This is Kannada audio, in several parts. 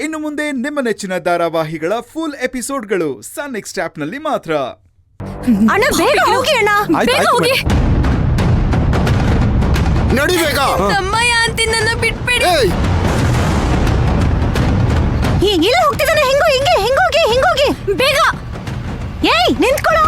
ಇನ್ನು ಮುಂದೆ ನಿಮ್ಮ ನೆಚ್ಚಿನ ಧಾರಾವಾಹಿಗಳ ಫುಲ್ ಎಪಿಸೋಡ್ಗಳು ಸನ್ ನೆಕ್ಸ್ಟ್ ಆಪ್ ನಲ್ಲಿ ಮಾತ್ರ. ಅಣ್ಣ ಬೇಗ ಹೋಗಿ ಅಣ್ಣ, ಬೇಗ ಹೋಗಿ. ನಡಿ ಬೇಗ. ತಮ್ಮಯ್ಯ ಅಂತಿ ನನ್ನ ಬಿಟ್ಬಿಡಿ. ಇಲ್ಲ ಹೋಗ್ತಿದ್ದಾನೆ, ಹಿಂಗೋಗಿ ಬೇಗ. ಏಯ್ ನಿಂತ್ಕೊಳ್ಳೋ.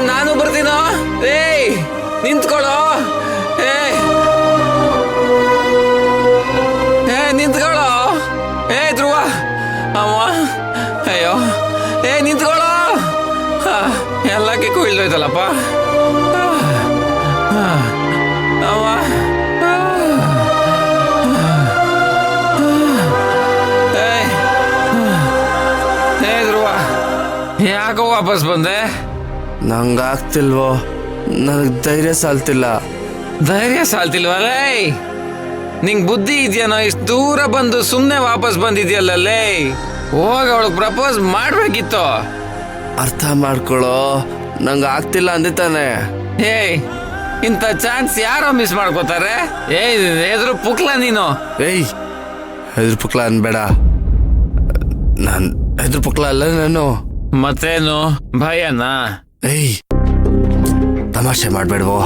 ನಾನು ಬರ್ತೀನೋ. ನಿಂತ್ಕೊಳ್ಳೋ. ನಿಂತ್ಕೊಳ್ಳೋ. ಧ್ರುವ ಅಮ್ಮ, ಅಯ್ಯೋ ನಿಂತ್ಕೊಳ್ಳೋ. ಎಲ್ಲಕ್ಕೆ ಕುಯ್ದೋಯ್ತಲ್ಲಪ್ಪ ಅಮ್ಮ. ಧ್ರುವ ಯಾಕೋ ವಾಪಸ್ ಬಂದೆ? ನಂಗಾಗ್ತಿಲ್ವೋ, ನನಗೆ ಧೈರ್ಯ ಸಾಲ್ತಿಲ್ಲ. ಧೈರ್ಯ ಸಾಲ್ತಿಲ್ವಲ್ಲೇ? ನಿಂಗ್ ಬುದ್ಧಿ ಇದೆಯೇನೋ? ಇಷ್ಟು ದೂರ ಬಂದು ಸುಮ್ಮನೆ ವಾಪಸ್ ಬಂದಿದ್ಯಲ್ಲೇ. ಹೋಗ ಅವಳಿಗೆ ಪ್ರಪೋಸ್ ಮಾಡ್ಬೇಕಿತ್ತು. ಅರ್ಥ ಮಾಡ್ಕೊಳ್ಳೋ, ನಂಗೆ ಆಗ್ತಿಲ್ಲ ಅಂದೆ ತಾನೆ. ಇಂಥ ಚಾನ್ಸ್ ಯಾರೋ ಮಿಸ್ ಮಾಡ್ಕೋತಾರೆ. ಎದುರು ಪುಕ್ಲ ನೀನು. ಹೆದ್ರು ಪುಕ್ಲ ಅನ್ಬೇಡ. ನಾನು ಹೆದ್ರು ಪುಕ್ಲ ಅಲ್ಲ ನಾನು. ಮತ್ತೇನು ಭಯನಾ? ತಮಾಷೆ ಮಾಡ್ಬೇಡ್ವೋ.